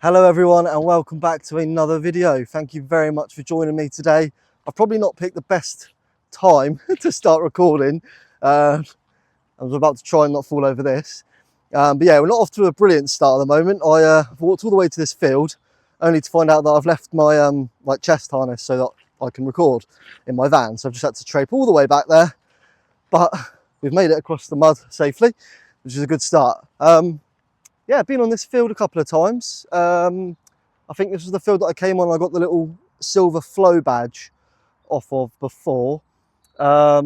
Hello everyone and welcome back to another video. Thank you very much for joining me today. I've probably not picked the best time to start recording. I was about to try and not fall over this. But yeah, we're not off to a brilliant start at the moment. I've walked all the way to this field only to find out that I've left my like chest harness so that I can record in my van. So I've just had to trape all the way back there, but we've made it across the mud safely, which is a good start. Yeah, been on this field a couple of times. I think this was the field that I came on. I got the little silver flow badge off of before. But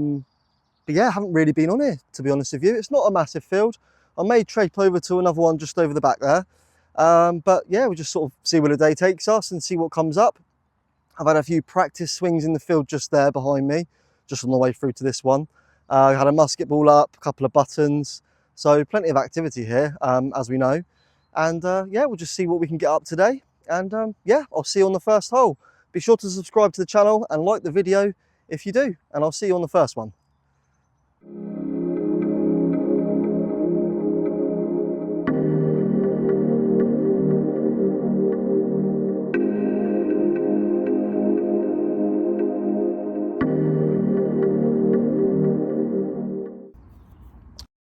yeah, I haven't really been on here, to be honest with you. It's not a massive field. I may trape over to another one just over the back there. But yeah, we'll just sort of see where the day takes us and see what comes up. I've had a few practice swings in the field just there behind me, just on the way through to this one. I had a musket ball up, a couple of buttons. So plenty of activity here, as we know. And yeah, we'll just see what we can get up today. And yeah, I'll see you on the first hole. Be sure to subscribe to the channel and like the video if you do. And I'll see you on the first one.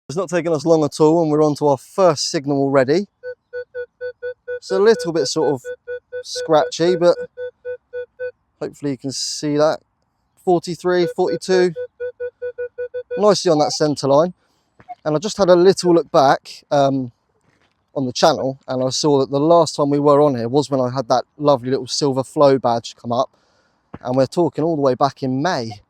It's not taking us long at all and we're on to our first signal already. It's a little bit sort of scratchy, but hopefully you can see that. 43, 42, nicely on that centre line. And I just had a little look back on the channel and I saw that the last time we were on here was when I had that lovely little silver flow badge come up, and we're talking all the way back in May.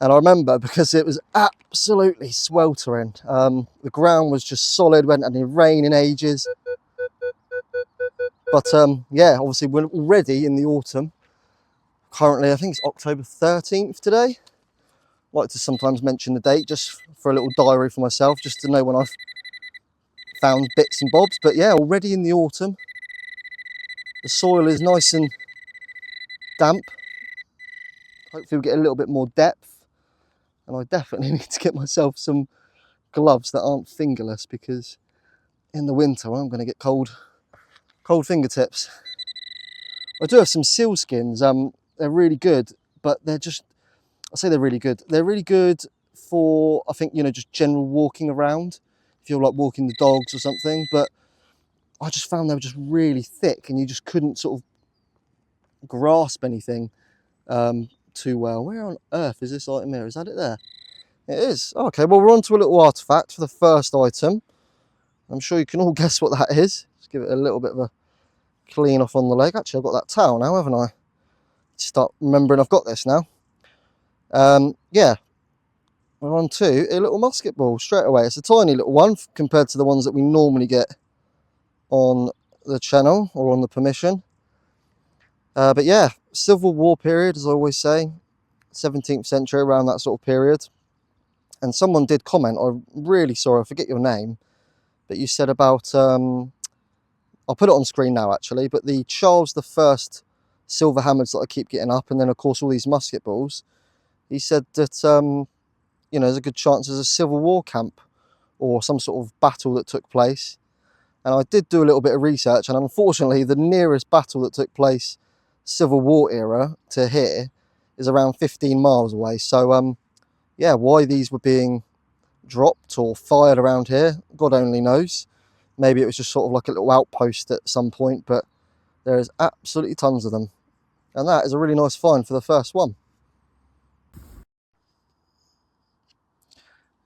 And I remember because it was absolutely sweltering. The ground was just solid, went any rain in ages. But yeah, obviously we're already in the autumn. Currently, I think it's October 13th today. I like to sometimes mention the date just for a little diary for myself, just to know when I've found bits and bobs. But yeah, already in the autumn. The soil is nice and damp. Hopefully we'll get a little bit more depth. And I definitely need to get myself some gloves that aren't fingerless, because in the winter I'm going to get cold fingertips. I do have some seal skins. They're really good, but they're just, I say they're really good. They're really good for, I think, you know, just general walking around, if you're like walking the dogs or something. But I just found they were just really thick and you just couldn't sort of grasp anything too well. Where on earth is this item here? Is that it there? It is. Okay, well, we're on to a little artifact for the first item. I'm sure you can all guess what that is. Just give it a little bit of a clean off on the leg. Actually, I've got that towel now, haven't I? Start remembering I've got this now. Yeah, we're on to a little musket ball straight away. It's a tiny little one compared to the ones that we normally get on the channel or on the permission. But yeah, Civil War period, as I always say, 17th century, around that sort of period. And someone did comment, I'm really sorry, I forget your name, but you said about, I'll put it on screen now actually, but the Charles I silver hammers that I keep getting up, and then of course all these musket balls. He said that, you know, there's a good chance there's a Civil War camp or some sort of battle that took place. And I did do a little bit of research, and unfortunately the nearest battle that took place Civil War era to here is around 15 miles away. So yeah, why these were being dropped or fired around here, God only knows. Maybe it was just sort of like a little outpost at some point, but there is absolutely tons of them. And that is a really nice find for the first one.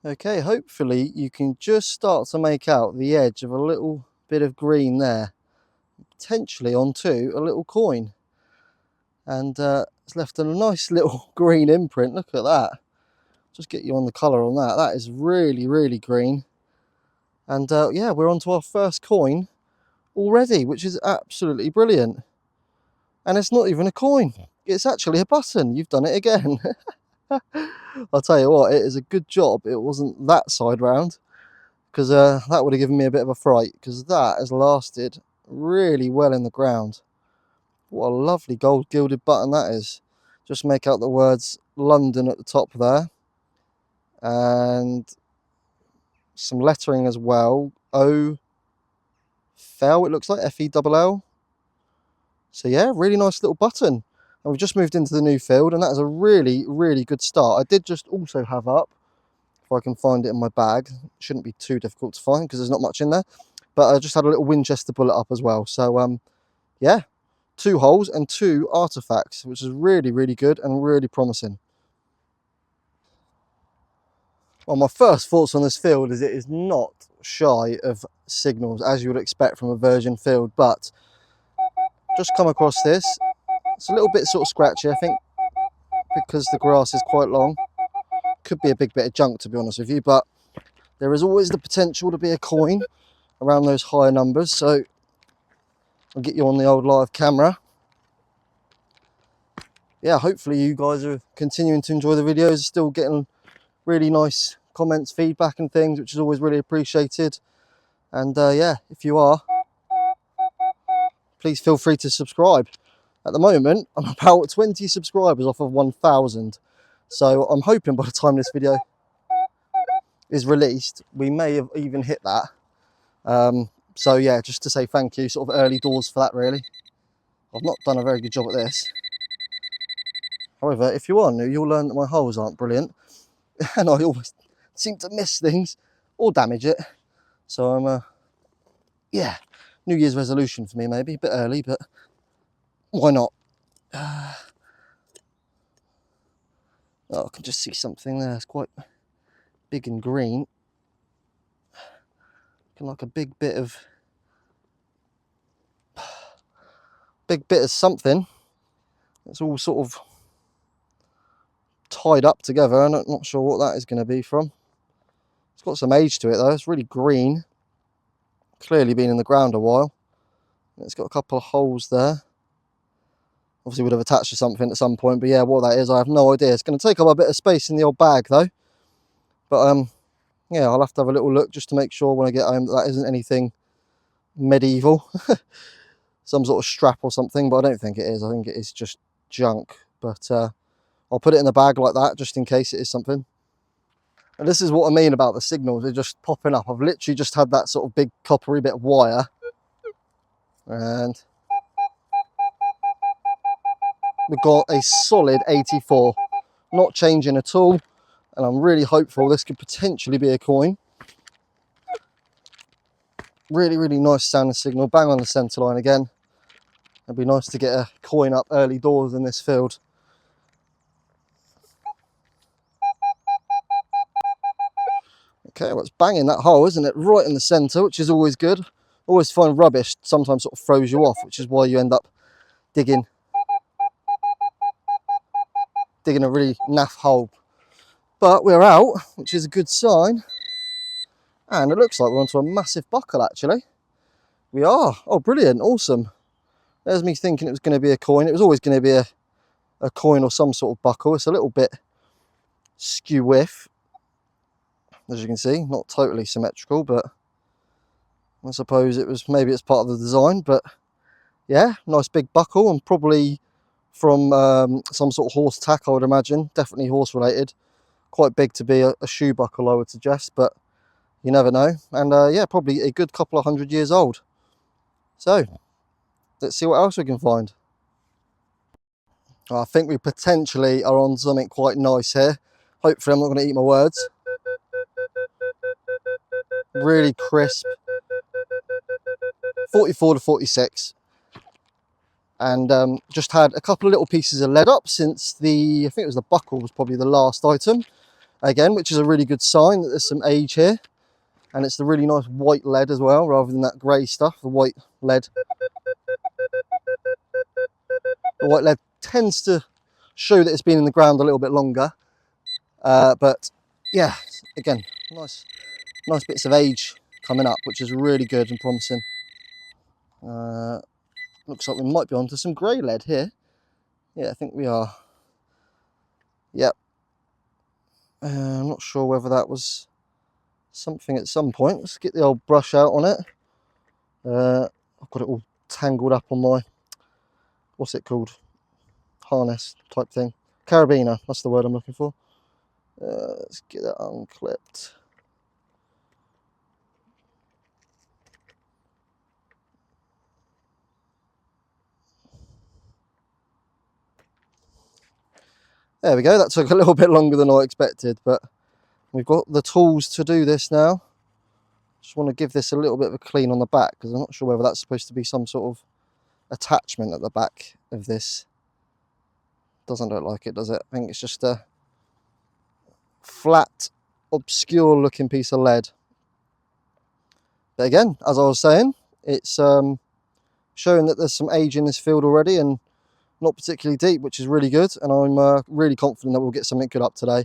Okay, hopefully you can just start to make out the edge of a little bit of green there, potentially onto a little coin. And it's left a nice little green imprint. Look at that. Just get you on the colour on that. That is really, really green. And yeah, we're on to our first coin already, which is absolutely brilliant. And it's not even a coin. It's actually a button. You've done it again. I'll tell you what, it is a good job it wasn't that side round, because that would have given me a bit of a fright, because that has lasted really well in the ground. What a lovely gold gilded button that is. Just make out the words London at the top there. And some lettering as well. O Fell, it looks like, F-E-L-L. So yeah, really nice little button. And we've just moved into the new field, and that is a really, really good start. I did just also have up, if I can find it in my bag, it shouldn't be too difficult to find because there's not much in there, but I just had a little Winchester bullet up as well. So yeah, 2 holes and 2 artifacts, which is really, really good and really promising. Well, my first thoughts on this field is it is not shy of signals, as you would expect from a virgin field, but just come across this. It's a little bit sort of scratchy, I think, because the grass is quite long. Could be a big bit of junk, to be honest with you, but there is always the potential to be a coin around those higher numbers. So I'll get you on the old live camera. Yeah, hopefully you guys are continuing to enjoy the videos, still getting really nice comments, feedback and things, which is always really appreciated. And yeah, if you are, please feel free to subscribe. At the moment, I'm about 20 subscribers off of 1,000. So I'm hoping by the time this video is released, we may have even hit that. So yeah, just to say thank you, sort of early doors for that really. I've not done a very good job at this. However, if you are new, you'll learn that my holes aren't brilliant. And I always seem to miss things or damage it. So I'm, yeah, New Year's resolution for me maybe, a bit early, but why not? Oh, I can just see something there. It's quite big and green. Looking like a big bit of something. It's all sort of tied up together. I'm not sure what that is going to be from. It's got some age to it though. It's really green. Clearly been in the ground a while. It's got a couple of holes there. Obviously would have attached to something at some point, but yeah, what that is, I have no idea. It's going to take up a bit of space in the old bag though. But yeah, I'll have to have a little look just to make sure when I get home that isn't anything medieval. Some sort of strap or something, but I don't think it is. I think it is just junk. But I'll put it in the bag like that just in case it is something. And this is what I mean about the signals. They're just popping up. I've literally just had that sort of big coppery bit of wire. And we've got a solid 84. Not changing at all. And I'm really hopeful this could potentially be a coin. Really, really nice sounding signal. Bang on the centre line again. It'd be nice to get a coin up early doors in this field. Okay, well, it's banging that hole, isn't it? Right in the centre, which is always good. Always find rubbish sometimes sort of throws you off, which is why you end up digging a really naff hole. But we're out, which is a good sign. And it looks like we're onto a massive buckle, actually. We are. Oh, brilliant. Awesome. There's me thinking it was going to be a coin. It was always going to be a coin or some sort of buckle. It's a little bit skew-whiff, as you can see. Not totally symmetrical, but I suppose maybe it's part of the design. But yeah, nice big buckle, and probably from some sort of horse tack, I would imagine. Definitely horse related. Quite big to be a shoe buckle, I would suggest, but you never know. And yeah, probably a good couple of 100 years old. So let's see what else we can find. I think we potentially are on something quite nice here. Hopefully I'm not going to eat my words. Really crisp. 44 to 46. And just had a couple of little pieces of lead up since I think it was the buckle was probably the last item. Again, which is a really good sign that there's some age here. And it's the really nice white lead as well, rather than that grey stuff, the white lead. The white lead tends to show that it's been in the ground a little bit longer. But yeah, again, nice bits of age coming up, which is really good and promising. Looks like we might be onto some grey lead here. Yeah, I think we are. Yep. I'm not sure whether that was something at some point. Let's get the old brush out on it. I've got it all tangled up on my, what's it called? Harness type thing. Carabiner, that's the word I'm looking for. Let's get that unclipped. There we go, that took a little bit longer than I expected, but we've got the tools to do this now. Just want to give this a little bit of a clean on the back, because I'm not sure whether that's supposed to be some sort of attachment at the back of this. Doesn't look like it, does it? I think it's just a flat, obscure looking piece of lead. But again, as I was saying, it's showing that there's some age in this field already, and not particularly deep, which is really good, and I'm really confident that we'll get something good up today.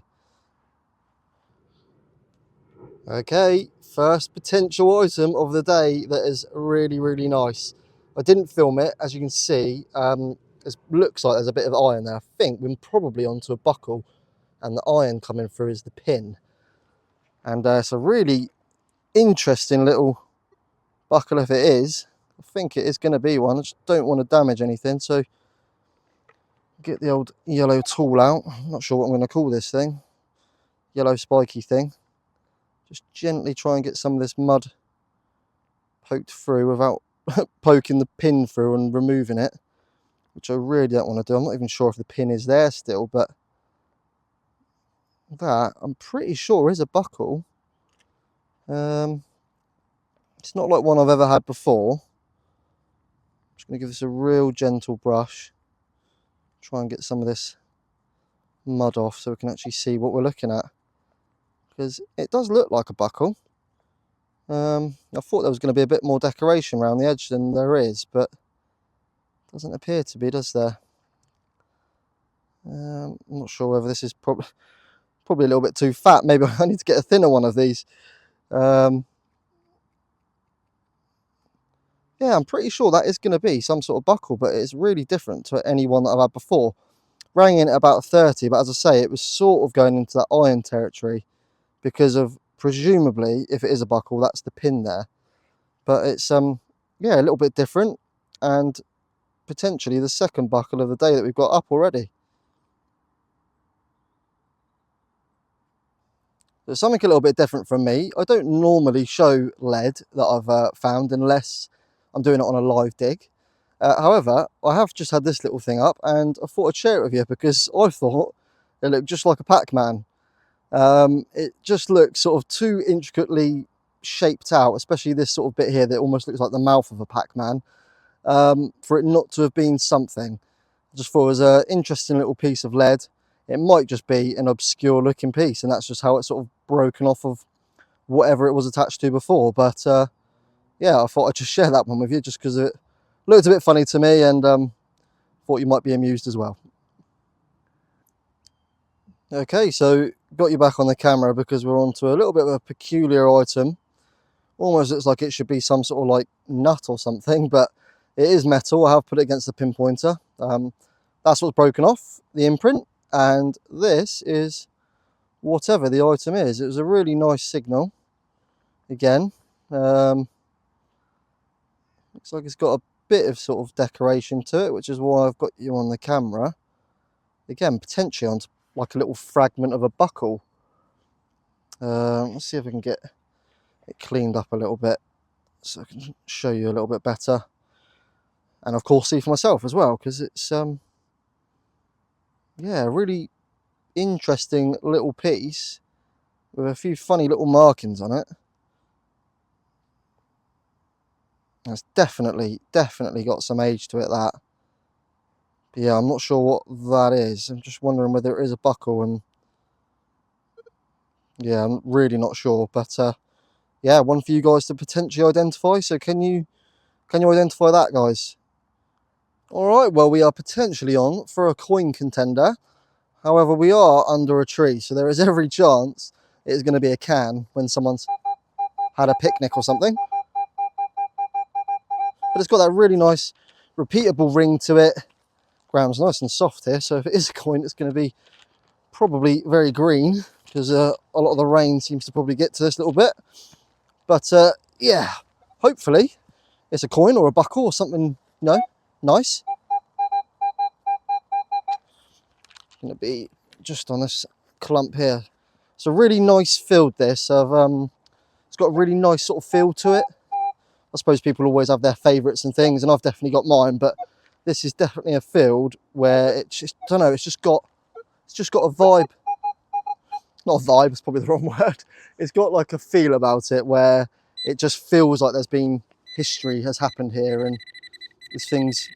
Okay, first potential item of the day that is really, really nice. I didn't film it, as you can see. It looks like there's a bit of iron there. I think we're probably onto a buckle, and the iron coming through is the pin. And it's a really interesting little buckle if it is. I think it is going to be one. I just don't want to damage anything, so get the old yellow tool out. I'm not sure what I'm going to call this thing. Yellow spiky thing. Just gently try and get some of this mud poked through without poking the pin through and removing it, which I really don't want to do. I'm not even sure if the pin is there still, but that I'm pretty sure is a buckle. It's not like one I've ever had before. I'm just going to give this a real gentle brush. Try and get some of this mud off so we can actually see what we're looking at. Because it does look like a buckle. I thought there was going to be a bit more decoration around the edge than there is, but doesn't appear to be, does there? I'm not sure whether this is probably a little bit too fat. Maybe I need to get a thinner one of these. Yeah, I'm pretty sure that is going to be some sort of buckle, but it's really different to any one that I've had before. Rang in at about 30, but as I say, it was sort of going into that iron territory because of, presumably, if it is a buckle, that's the pin there. But it's, yeah, a little bit different, and potentially the second buckle of the day that we've got up already. There's something a little bit different from me. I don't normally show lead that I've found unless I'm doing it on a live dig. However, I have just had this little thing up, and I thought I'd share it with you because I thought it looked just like a Pac-Man. It just looks sort of too intricately shaped out, especially this sort of bit here that almost looks like the mouth of a Pac-Man, for it not to have been something. I just thought it was an interesting little piece of lead. It might just be an obscure looking piece, and that's just how it's sort of broken off of whatever it was attached to before. But yeah, I thought I'd just share that one with you just because it looked a bit funny to me, and thought you might be amused as well. Okay, so got you back on the camera because we're onto a little bit of a peculiar item. Almost looks like it should be some sort of like nut or something, but it is metal. I have put it against the pinpointer. That's what's broken off, the imprint, and this is whatever the item is. It was a really nice signal. Again, looks like it's got a bit of sort of decoration to it, which is why I've got you on the camera. Again, potentially onto like a little fragment of a buckle. Let's see if I can get it cleaned up a little bit so I can show you a little bit better, and of course see for myself as well, because it's yeah, a really interesting little piece with a few funny little markings on it. It's definitely got some age to it, that. But yeah, I'm not sure what that is. I'm just wondering whether it is a buckle, and yeah, I'm really not sure. But yeah, one for you guys to potentially identify. So can you identify that, guys? All right, well, we are potentially on for a coin contender. However, we are under a tree, so there is every chance it is going to be a can when someone's had a picnic or something. But it's got that really nice repeatable ring to it. Ground's nice and soft here, so if it is a coin, it's going to be probably very green, because a lot of the rain seems to probably get to this little bit. But yeah, hopefully it's a coin or a buckle or something, you know, nice. Going to be just on this clump here. It's a really nice field, this. It's got a really nice sort of feel to it. I suppose people always have their favourites and things, and I've definitely got mine, but this is definitely a field where it's just, I don't know, it's just got It's just got a vibe. Not a vibe, it's probably the wrong word. It's got like a feel about it where it just feels like there's been history has happened here and there's things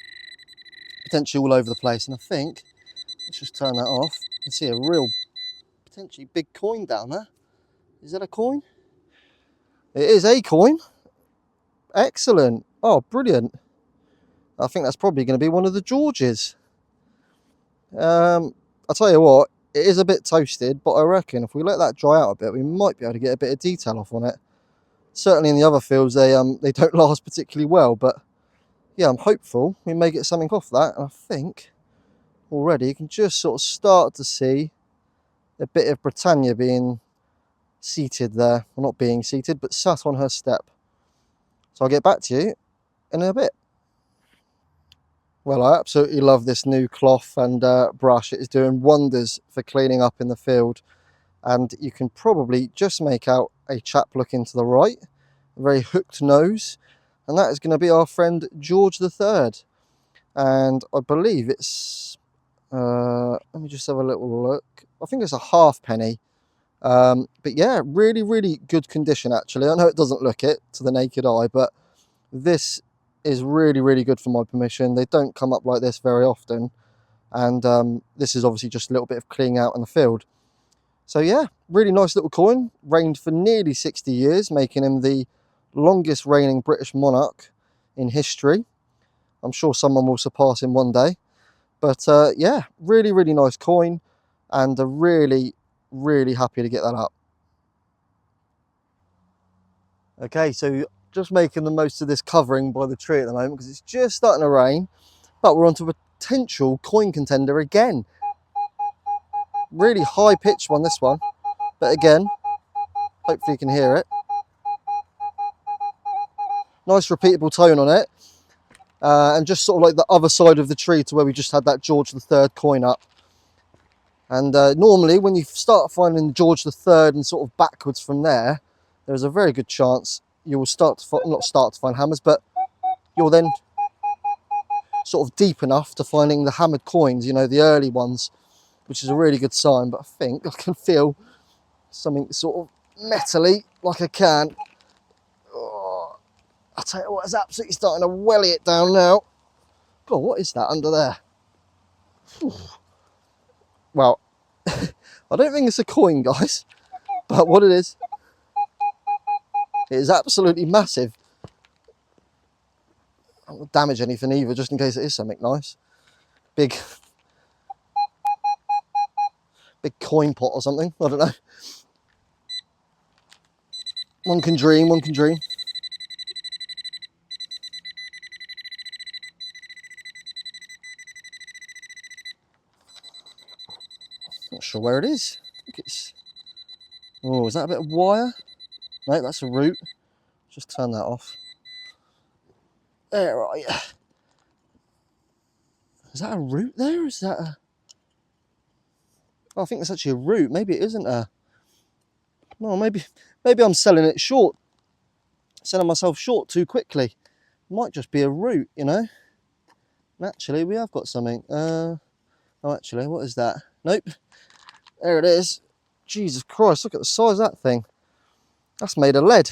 potentially all over the place. And I think, let's just turn that off. You can see a real potentially big coin down there. Is that a coin? It is a coin. Excellent. Oh, brilliant. I think that's probably going to be one of the Georges. I'll tell you what, it is a bit toasted, but I reckon if we let that dry out a bit, we might be able to get a bit of detail off on it. Certainly in the other fields, they don't last particularly well, but yeah, I'm hopeful we may get something off that. And I think already you can just sort of start to see a bit of Britannia being seated there. Well, not being seated, but sat on her step. So I'll get back to you in a bit. Well, I absolutely love this new cloth and brush. It is doing wonders for cleaning up in the field. And you can probably just make out a chap looking to the right, a very hooked nose. And that is going to be our friend George III. And I believe it's, let me just have a little look. I think it's a halfpenny. But yeah, really, really good condition actually. I know it doesn't look it to the naked eye, but this is really, really good for my permission. They don't come up like this very often. And this is obviously just a little bit of cleaning out in the field. So yeah, really nice little coin. Reigned for nearly 60 years, making him the longest reigning British monarch in history. I'm sure someone will surpass him one day. But yeah, really, really nice coin. And really, really happy to get that up. Okay, so just making the most of this covering by the tree at the moment because it's just starting to rain, but we're onto a potential coin contender again. Really high pitched one, this one, but again, hopefully you can hear it. Nice repeatable tone on it, and just sort of like the other side of the tree to where we just had that George III coin up. And normally when you start finding George III and sort of backwards from there, there's a very good chance you will not start to find hammers, but you're then sort of deep enough to finding the hammered coins, you know, the early ones, which is a really good sign. But I think I can feel something sort of metally, like I can. Oh, I'll tell you what, it's absolutely starting to welly it down now. God, what is that under there? Whew. Well, I don't think it's a coin, guys, but what it is absolutely massive. I won't damage anything either, just in case it is something nice. Big coin pot or something, I don't know. One can dream, one can dream. Not sure where it is. I think it's... Oh, is that a bit of wire? No, that's a root. Just turn that off. There are you. Is that a root there? Is that a... Oh, I think that's actually a root. Maybe it isn't a... No, maybe I'm selling it short. Selling myself short too quickly. Might just be a root, you know. And actually, we have got something. Oh, actually, what is that? Nope. There it is. Jesus Christ, look at the size of that thing. That's made of lead.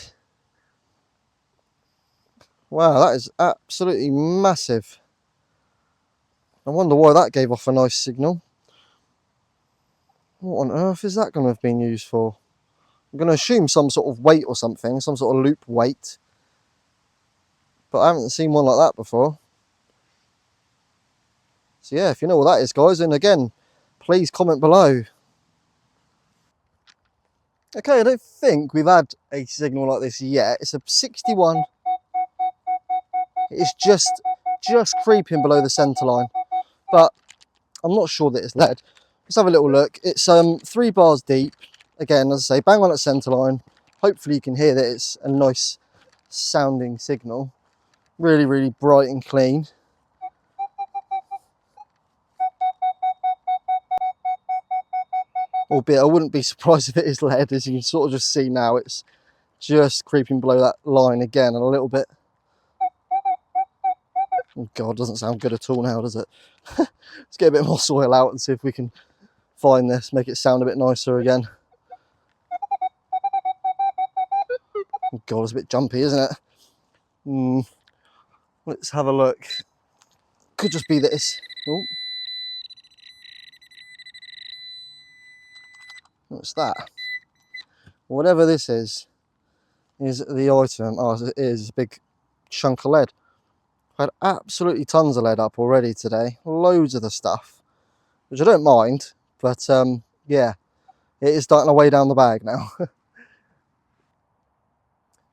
Wow, that is absolutely massive. I wonder why that gave off a nice signal. What on earth is that going to have been used for? I'm going to assume some sort of weight or something, some sort of loop weight. But I haven't seen one like that before. So yeah, if you know what that is, guys, and again, please comment below. Okay, I don't think we've had a signal like this yet. It's a 61. It's just creeping below the centre line, but I'm not sure that it's lead. Let's have a little look. It's 3 bars deep. Again, as I say, bang on at centre line. Hopefully you can hear that it's a nice sounding signal. Really, really bright and clean. Albeit I wouldn't be surprised if it is lead, as you can sort of just see now. It's just creeping below that line again and a little bit. Oh God, doesn't sound good at all now, does it? Let's get a bit more soil out and see if we can find this, make it sound a bit nicer again. Oh God, it's a bit jumpy, isn't it? Let's have a look. Could just be this. Oh, what's that? Whatever this is the item. Oh, it is a big chunk of lead. I've had absolutely tons of lead up already today. Loads of the stuff, which I don't mind, but yeah, it is starting to weigh down the bag now.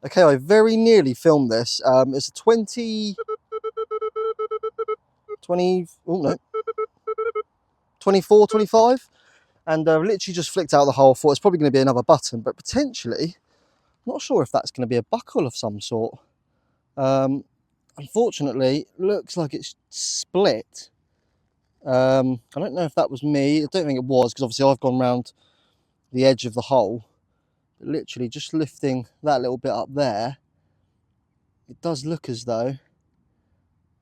Okay, I very nearly filmed this. It's a 20, oh no, 24, 25. And literally just flicked out the hole. Thought it's probably going to be another button, but potentially, not sure if that's going to be a buckle of some sort. Unfortunately, looks like it's split. I don't know if that was me. I don't think it was, because obviously I've gone round the edge of the hole. But literally just lifting that little bit up there, it does look as though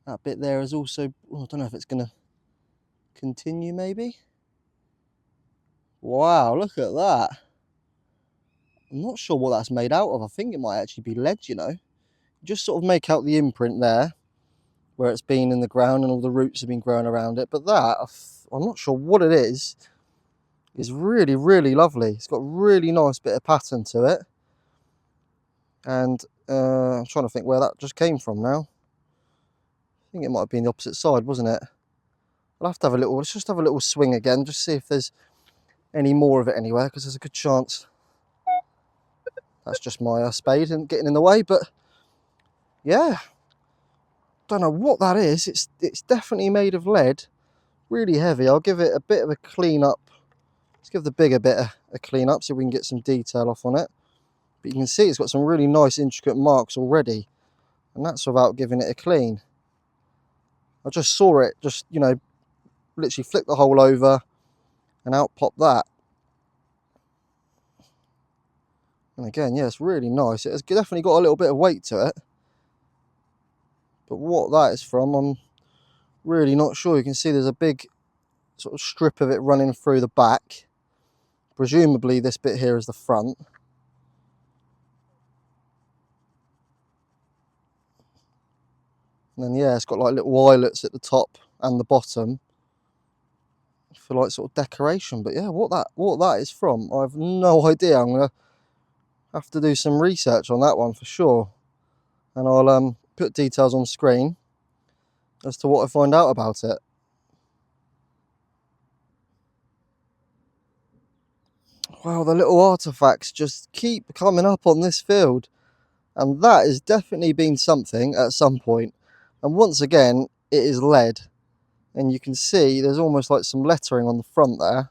that bit there is also, well, I don't know if it's going to continue maybe. Wow, look at that. I'm not sure what that's made out of. I think it might actually be lead, you know. Just sort of make out the imprint there where it's been in the ground and all the roots have been growing around it. But that, I'm not sure what it is really, really lovely. It's got a really nice bit of pattern to it. And I'm trying to think where that just came from now. I think it might have been the opposite side, wasn't it? I'll have to have a little, let's just have a little swing again, just see if there's any more of it anywhere, because there's a good chance that's just my spade and getting in the way. But yeah, don't know what that is. It's definitely made of lead, really heavy. I'll give it a bit of a clean up. Let's give the bigger bit a clean up so we can get some detail off on it. But you can see it's got some really nice intricate marks already, and that's without giving it a clean. I just saw it, just, you know, literally flick the hole over and out popped that. And again, yeah, it's really nice. It has definitely got a little bit of weight to it. But what that is from, I'm really not sure. You can see there's a big sort of strip of it running through the back. Presumably this bit here is the front. And then yeah, it's got like little eyelets at the top and the bottom for like sort of decoration. But yeah, what that is from, I have no idea. I'm gonna have to do some research on that one for sure. And I'll put details on screen as to what I find out about it. Wow, the little artifacts just keep coming up on this field. And that has definitely been something at some point. And once again, it is lead. And you can see there's almost like some lettering on the front there.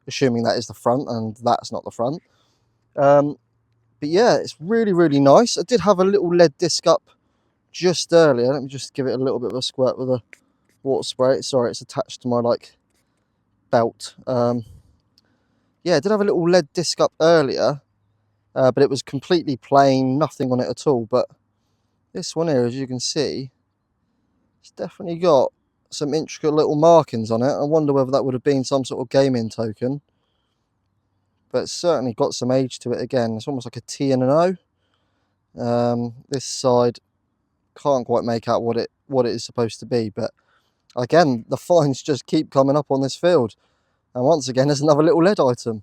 Assuming that is the front and that's not the front. But yeah, it's really, really nice. I did have a little lead disc up just earlier. Let me just give it a little bit of a squirt with a water spray. Sorry, it's attached to my like belt. Yeah, I did have a little lead disc up earlier, but it was completely plain, nothing on it at all. But this one here, as you can see, it's definitely got some intricate little markings on it. I wonder whether that would have been some sort of gaming token. But it's certainly got some age to it again. It's almost like a T and an O. This side, can't quite make out what it is supposed to be. But again, the finds just keep coming up on this field. And once again, there's another little lead item.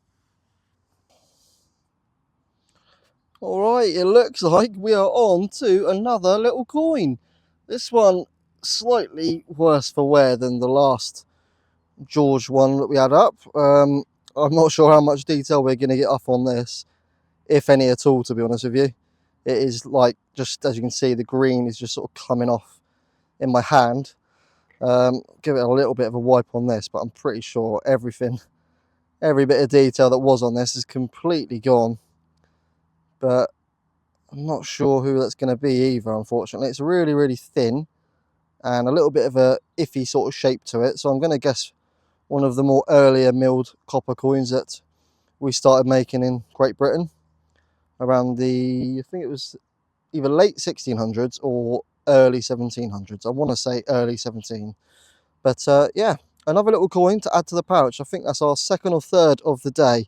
Alright, it looks like we are on to another little coin. This one slightly worse for wear than the last George one that we had up. I'm not sure how much detail we're going to get up on this, if any at all, to be honest with you. It is like, just as you can see, the green is just sort of coming off in my hand. Give it a little bit of a wipe on this, but I'm pretty sure every bit of detail that was on this is completely gone. But I'm not sure who that's going to be either, unfortunately. It's really, really thin and a little bit of a iffy sort of shape to it. So I'm going to guess one of the more earlier milled copper coins that we started making in Great Britain around the, I think it was either late 1600s or early 1700s. I want to say early 17. But yeah, another little coin to add to the pouch. I think that's our second or third of the day.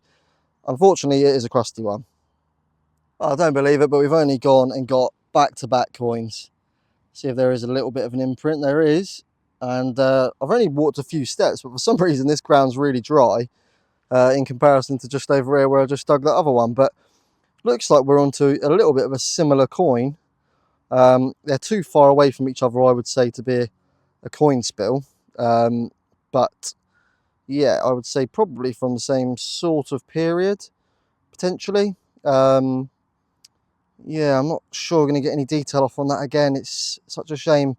Unfortunately, it is a crusty one. I don't believe it, but we've only gone and got back-to-back coins. See if there is a little bit of an imprint. There is. And I've only walked a few steps, but for some reason this ground's really dry in comparison to just over here where I just dug that other one. But looks like we're onto a little bit of a similar coin. They're too far away from each other, I would say, to be a coin spill. But yeah, I would say probably from the same sort of period, potentially. Yeah, I'm not sure we're going to get any detail off on that again. It's such a shame.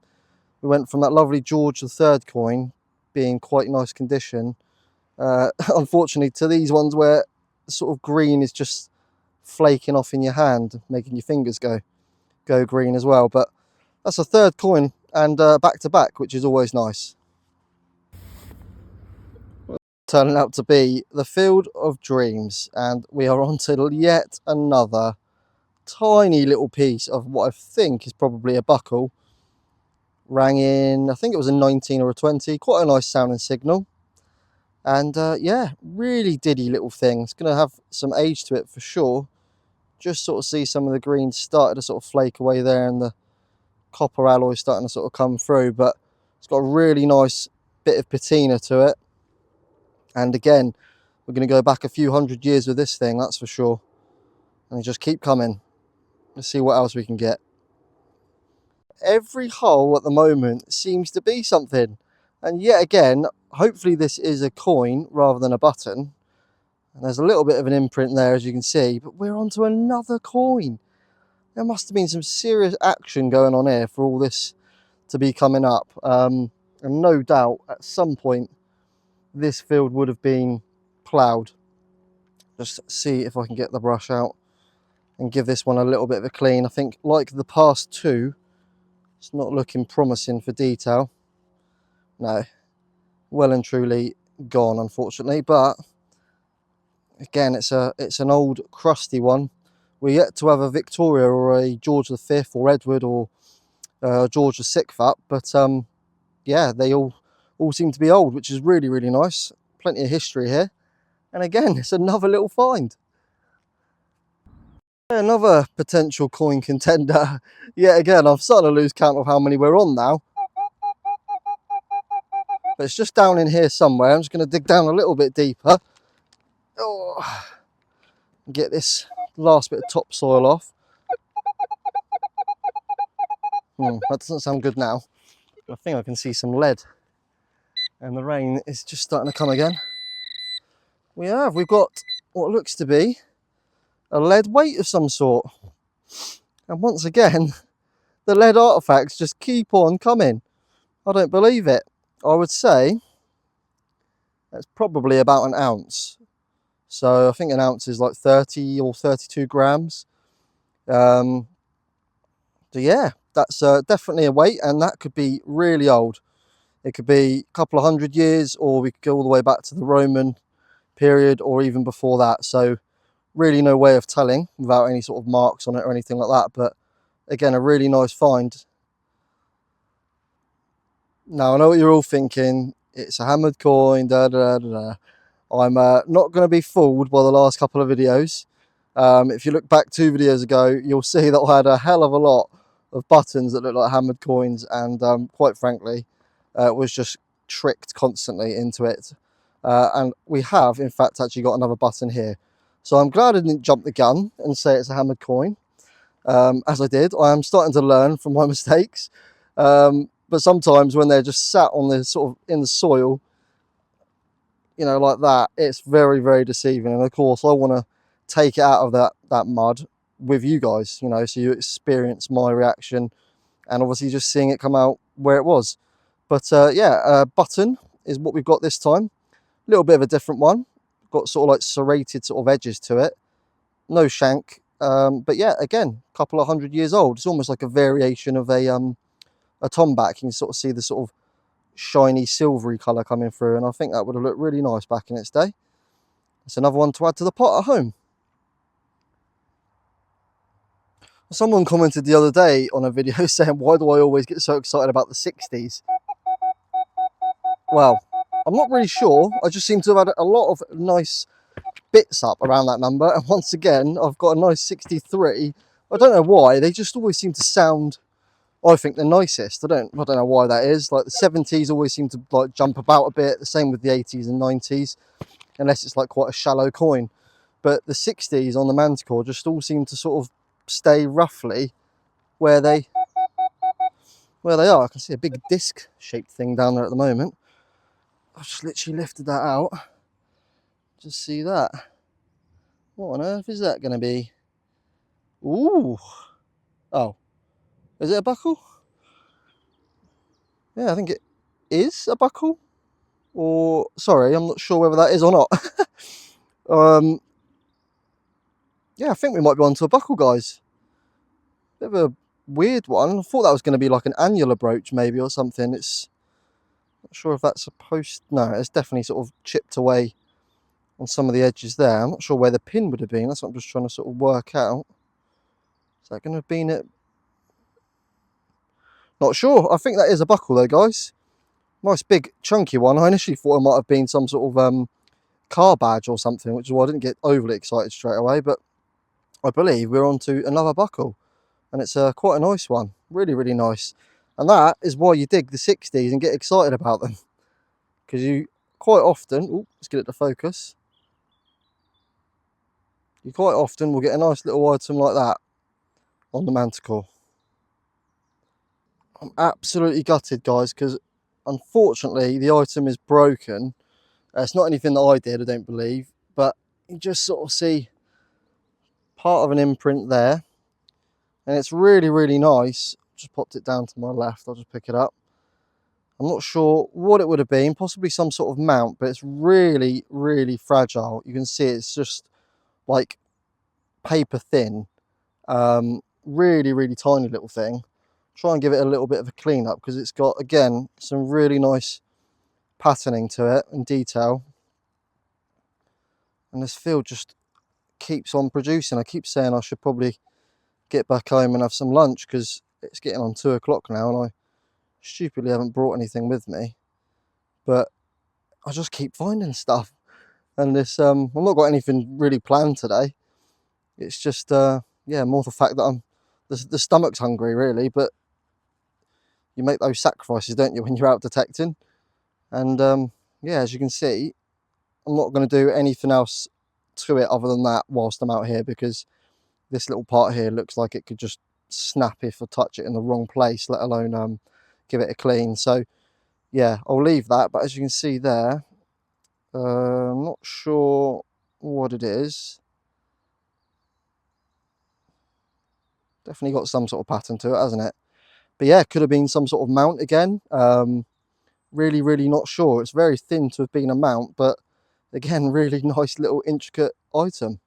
We went from that lovely George III coin being quite nice condition, unfortunately, to these ones where the sort of green is just flaking off in your hand, making your fingers go green as well. But that's a third coin and back to back, which is always nice. Turning out to be the Field of Dreams, and we are on to yet another tiny little piece of what I think is probably a buckle. Rang in, I think it was a 19 or a 20, quite a nice sounding signal. And yeah, really diddy little thing. It's going to have some age to it for sure. Just sort of see some of the greens started to sort of flake away there, and the copper alloy starting to sort of come through. But it's got a really nice bit of patina to it. And again, we're going to go back a few hundred years with this thing, that's for sure. And just keep coming. Let's see what else we can get. Every hole at the moment seems to be something. And yet again, hopefully this is a coin rather than a button. And there's a little bit of an imprint there, as you can see, but we're on to another coin. There must have been some serious action going on here for all this to be coming up. And no doubt at some point this field would have been ploughed. Just see if I can get the brush out and give this one a little bit of a clean. I think like the past two, it's not looking promising for detail. No, well and truly gone, unfortunately. But again, it's an old crusty one. We're yet to have a Victoria or a George V or Edward or George VI up, but yeah, they all seem to be old, which is really, really nice. Plenty of history here. And again, it's another little find. Another potential coin contender. Yet again, I'm starting to lose count of how many we're on now. But it's just down in here somewhere. I'm just going to dig down a little bit deeper. Oh, get this last bit of topsoil off. That doesn't sound good now. I think I can see some lead. And the rain is just starting to come again. We've got what looks to be a lead weight of some sort. And once again, the lead artifacts just keep on coming. I don't believe it. I would say that's probably about an ounce. So I think an ounce is like 30 or 32 grams. So yeah, that's definitely a weight, and that could be really old. It could be a couple of 100 years, or we could go all the way back to the Roman period, or even before that. So really no way of telling without any sort of marks on it or anything like that. But again, a really nice find. Now I know what you're all thinking. It's a hammered coin, da da da da. I'm not going to be fooled by the last couple of videos. If you look back 2 videos ago, you'll see that I had a hell of a lot of buttons that look like hammered coins, and quite frankly, was just tricked constantly into it. And we have, in fact, actually got another button here. So I'm glad I didn't jump the gun and say it's a hammered coin, as I did. I am starting to learn from my mistakes. But sometimes when they're just sat on the sort of in the soil, you know, like that, it's very, very deceiving. And of course, I want to take it out of that mud with you guys, you know, so you experience my reaction, and obviously just seeing it come out where it was. But yeah, button is what we've got this time. A little bit of a different one. Got sort of like serrated sort of edges to it. No shank. But yeah, again, a couple of 100 years old. It's almost like a variation of a tomback. You can sort of see the sort of shiny silvery colour coming through, and I think that would have looked really nice back in its day. It's another one to add to the pot at home. Someone commented the other day on a video saying, why do I always get so excited about the 60s? Well, I'm not really sure. I just seem to have had a lot of nice bits up around that number, and once again I've got a nice 63. I don't know why, they just always seem to sound, I think, the nicest. I don't know why that is. Like the 70s always seem to like jump about a bit, the same with the 80s and 90s, unless it's like quite a shallow coin. But the 60s on the Manticore just all seem to sort of stay roughly where they are. I can see a big disc shaped thing down there at the moment. I've just literally lifted that out. Just see that. What on earth is that going to be? Ooh. Oh. Is it a buckle? Yeah, I think it is a buckle. Or, sorry, I'm not sure whether that is or not. Yeah, I think we might be onto a buckle, guys. Bit of a weird one. I thought that was going to be like an annular brooch maybe or something. It's not sure if that's supposed... No, it's definitely sort of chipped away on some of the edges there. I'm not sure where the pin would have been. That's what I'm just trying to sort of work out. Is that going to have been it? Not sure. I think that is a buckle though, guys. Nice big chunky one. I initially thought it might have been some sort of car badge or something, which is why I didn't get overly excited straight away. But I believe we're on to another buckle, and it's quite a nice one. Really, really nice. And that is why you dig the 60s and get excited about them, because you quite often... Ooh, let's get it to focus. You quite often will get a nice little item like that on the Manticore. I'm absolutely gutted, guys, because unfortunately the item is broken. It's not anything that I did, I don't believe, but you just sort of see part of an imprint there, and it's really, really nice. Just popped it down to my left. I'll just pick it up. I'm not sure what it would have been, possibly some sort of mount, but it's really, really fragile. You can see it's just like paper thin. Really, really tiny little thing. Try and give it a little bit of a clean up, because it's got, again, some really nice patterning to it and detail. And this field just keeps on producing. I keep saying I should probably get back home and have some lunch, because it's getting on 2 o'clock now and I stupidly haven't brought anything with me. But I just keep finding stuff. And this, I've not got anything really planned today. It's just, yeah, more the fact that the stomach's hungry, really. But you make those sacrifices, don't you, when you're out detecting? And yeah, as you can see, I'm not going to do anything else to it other than that whilst I'm out here, because this little part here looks like it could just snap if I touch it in the wrong place, let alone give it a clean. So yeah, I'll leave that. But as you can see there, I'm not sure what it is. Definitely got some sort of pattern to it, hasn't it? But yeah, could have been some sort of mount again. Really, really not sure. It's very thin to have been a mount, but again, really nice little intricate item.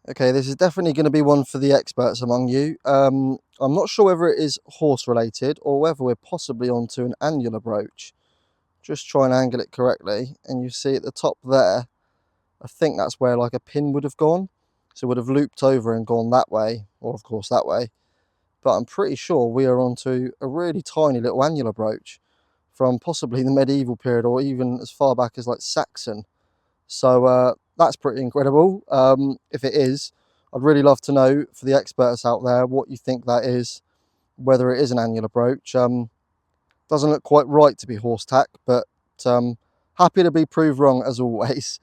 Okay, this is definitely going to be one for the experts among you. I'm not sure whether it is horse related or whether we're possibly onto an annular brooch. Just try and angle it correctly, and you see at the top there, I think that's where like a pin would have gone. So it would have looped over and gone that way, or of course that way. But I'm pretty sure we are onto a really tiny little annular brooch from possibly the medieval period, or even as far back as like Saxon. So that's pretty incredible. If it is, I'd really love to know, for the experts out there, what you think that is, whether it is an annular brooch. Doesn't look quite right to be horse tack, but happy to be proved wrong as always.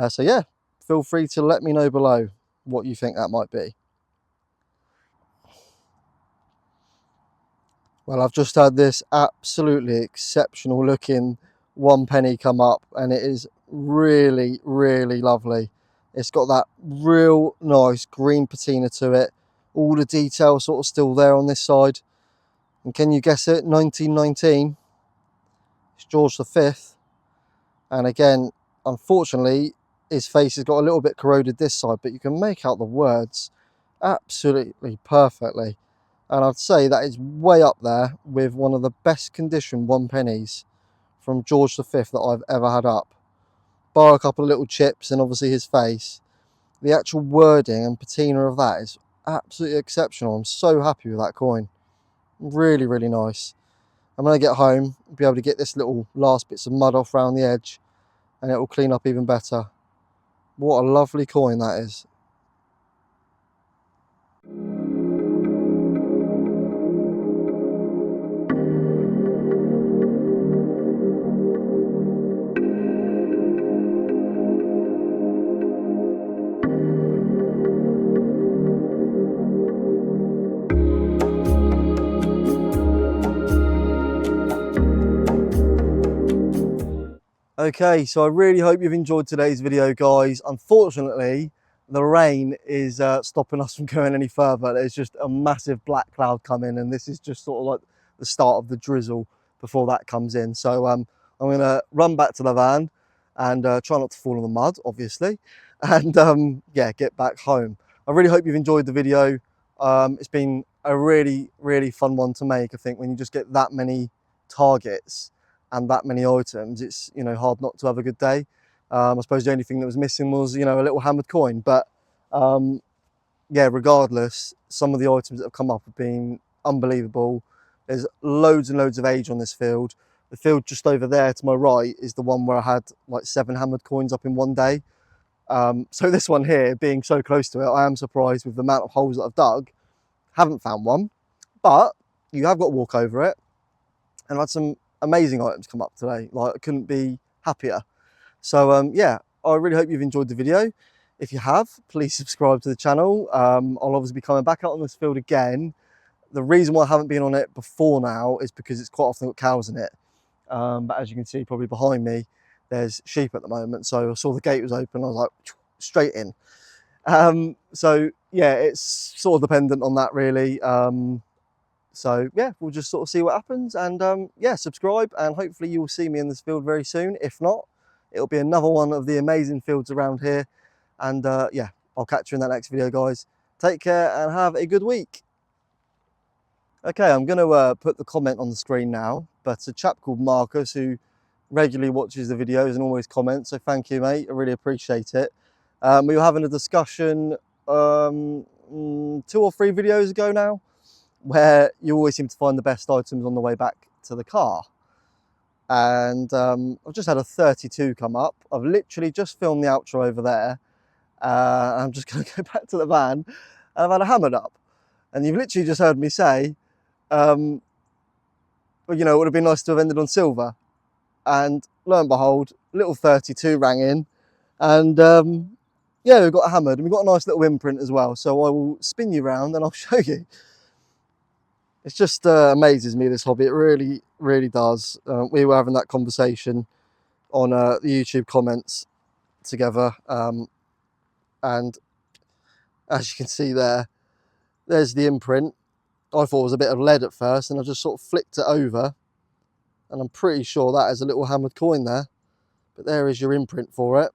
So yeah, feel free to let me know below what you think that might be. Well, I've just had this absolutely exceptional looking 1 penny come up, and it is really, really lovely. It's got that real nice green patina to it. All the detail sort of still there on this side. And can you guess it? 1919. It's George V. And again, unfortunately, his face has got a little bit corroded this side, but you can make out the words absolutely perfectly. And I'd say that is way up there with one of the best condition 1 pennies from George V that I've ever had up. Bar a couple of little chips and obviously his face. The actual wording and patina of that is absolutely exceptional. I'm so happy with that coin. Really, really nice. And when I get home, I'll be able to get this little last bits of mud off around the edge, and it will clean up even better. What a lovely coin that is. Okay, so I really hope you've enjoyed today's video, guys. Unfortunately, the rain is stopping us from going any further. There's just a massive black cloud coming, and this is just sort of like the start of the drizzle before that comes in. So I'm going to run back to the van and try not to fall in the mud, obviously, and yeah, get back home. I really hope you've enjoyed the video. It's been a really, really fun one to make. I think when you just get that many targets and that many items, it's, you know, hard not to have a good day. I suppose the only thing that was missing was, you know, a little hammered coin, but yeah, regardless, some of the items that have come up have been unbelievable. There's loads and loads of age on this field. The field just over there to my right is the one where I had like 7 hammered coins up in one day. So this one here, being so close to it, I am surprised with the amount of holes that I've dug. Haven't found one, but you have got to walk over it. And I've had some amazing items come up today. Like, I couldn't be happier. So yeah, I really hope you've enjoyed the video. If you have, please subscribe to the channel. I'll obviously be coming back out on this field again. The reason why I haven't been on it before now is because it's quite often got cows in it. But as you can see probably behind me, there's sheep at the moment. So I saw the gate was open, I was like, straight in. So yeah, it's sort of dependent on that really. So yeah, we'll just sort of see what happens, and yeah, subscribe, and hopefully you will see me in this field very soon. If not, it'll be another one of the amazing fields around here, and yeah, I'll catch you in that next video, guys. Take care and have a good week. Okay, I'm going to put the comment on the screen now, but a chap called Marcus, who regularly watches the videos and always comments, so thank you, mate, I really appreciate it. We were having a discussion 2 or 3 videos ago now, where you always seem to find the best items on the way back to the car. And I've just had a 32 come up. I've literally just filmed the outro over there. I'm just going to go back to the van, and I've had a hammered up. And you've literally just heard me say, well, you know, it would have been nice to have ended on silver. And lo and behold, little 32 rang in, and yeah, we've got a hammered, and we've got a nice little imprint as well. So I will spin you round and I'll show you. It's just amazes me, this hobby. It really, really does. We were having that conversation on the YouTube comments together, and as you can see there, there's the imprint. I thought it was a bit of lead at first, and I just sort of flicked it over, and I'm pretty sure that is a little hammered coin there. But there is your imprint for it.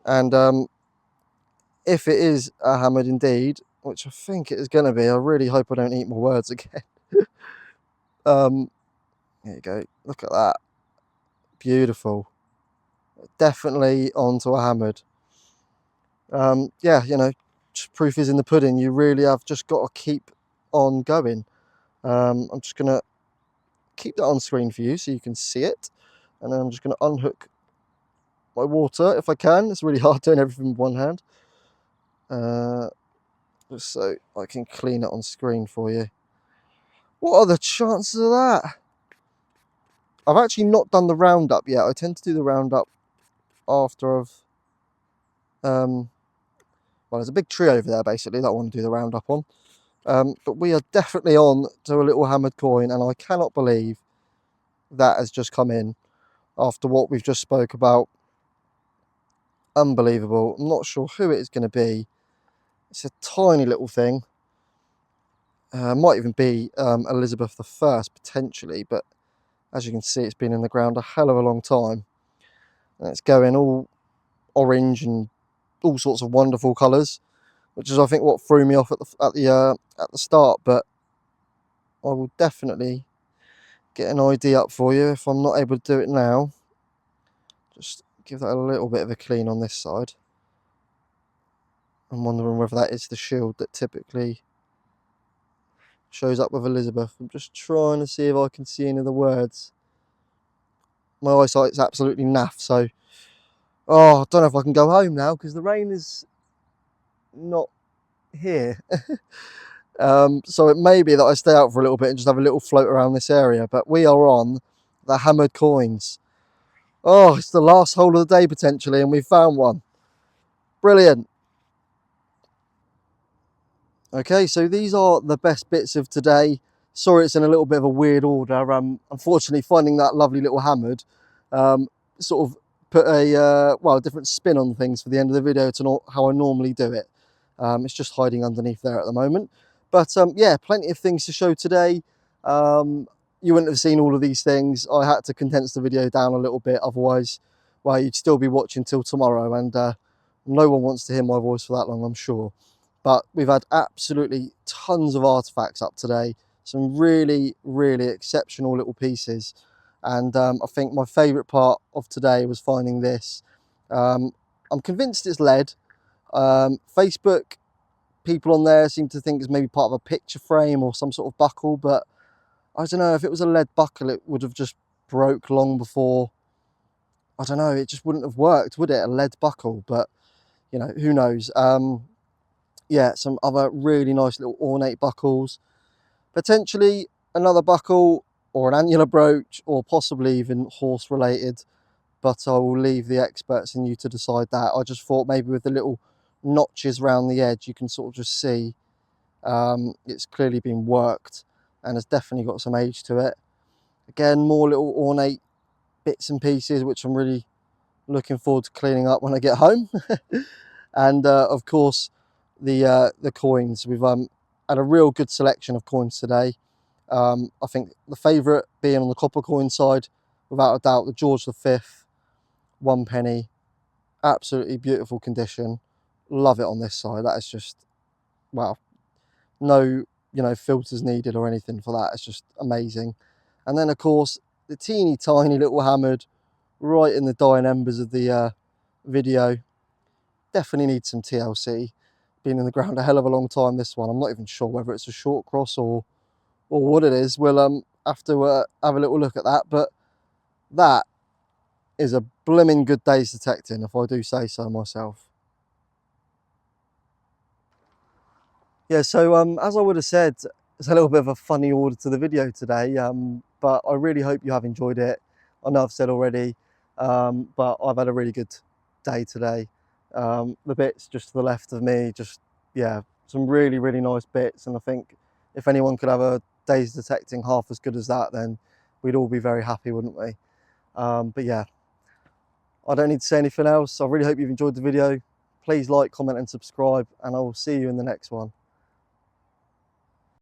And if it is a hammered indeed, which I think it is going to be, I really hope I don't eat my words again. There you go, look at that, beautiful. Definitely onto a hammered. Yeah, you know, proof is in the pudding. You really have just got to keep on going. I'm just going to keep that on screen for you so you can see it, and then I'm just going to unhook my water if I can. It's really hard doing everything with one hand, just so I can clean it on screen for you. What are the chances of that? I've actually not done the roundup yet. I tend to do the roundup after I've well, there's a big tree over there basically that I want to do the roundup on, but we are definitely on to a little hammered coin, and I cannot believe that has just come in after what we've just spoke about. Unbelievable. I'm not sure who it is going to be. It's a tiny little thing. Might even be Elizabeth I potentially, but as you can see, it's been in the ground a hell of a long time, and it's going all orange and all sorts of wonderful colours, which is I think what threw me off at the start. But I will definitely get an ID up for you if I'm not able to do it now. Just give that a little bit of a clean on this side. I'm wondering whether that is the shield that typically shows up with Elizabeth. I'm just trying to see if I can see any of the words. My eyesight's absolutely naff, so oh, I don't know if I can go home now because the rain is not here. So it may be that I stay out for a little bit and just have a little float around this area, but we are on the hammered coins. Oh, it's the last hole of the day potentially, and we found one. Brilliant. Okay, so these are the best bits of today. Sorry it's in a little bit of a weird order. Unfortunately, finding that lovely little hammered sort of put a well, different spin on things for the end of the video to not how I normally do it. It's just hiding underneath there at the moment. But yeah, plenty of things to show today. You wouldn't have seen all of these things. I had to condense the video down a little bit, otherwise, well, you'd still be watching till tomorrow, and no one wants to hear my voice for that long, I'm sure. But we've had absolutely tons of artifacts up today. Some really, really exceptional little pieces. And I think my favourite part of today was finding this. I'm convinced it's lead. Facebook people on there seem to think it's maybe part of a picture frame or some sort of buckle, but I don't know, if it was a lead buckle it would have just broke long before. I don't know, it just wouldn't have worked, would it? A lead buckle, but you know, who knows. Yeah, some other really nice little ornate buckles, potentially another buckle or an annular brooch, or possibly even horse related, but I will leave the experts and you to decide that. I just thought maybe with the little notches around the edge you can sort of just see it's clearly been worked and has definitely got some age to it. Again, more little ornate bits and pieces which I'm really looking forward to cleaning up when I get home. And of course the coins. We've had a real good selection of coins today. I think the favourite being on the copper coin side, without a doubt, the George V 1 penny. Absolutely beautiful condition. Love it on this side. That is just, wow, no filters needed or anything for that. It's just amazing. And then of course the teeny tiny little hammered right in the dying embers of the video. Definitely needs some TLC. Been in the ground a hell of a long time, this one. I'm not even sure whether it's a short cross or what it is. We'll have to have a little look at that, but that is a blimmin' good day's detecting, if I do say so myself. Yeah, so as I would have said, it's a little bit of a funny order to the video today, but I really hope you have enjoyed it. I know I've said already, but I've had a really good day today. The bits just to the left of me, just, yeah, some really, really nice bits, and I think if anyone could have a day's detecting half as good as that, then we'd all be very happy, wouldn't we? But yeah, I don't need to say anything else. I really hope you've enjoyed the video. Please like, comment and subscribe, and I will see you in the next one.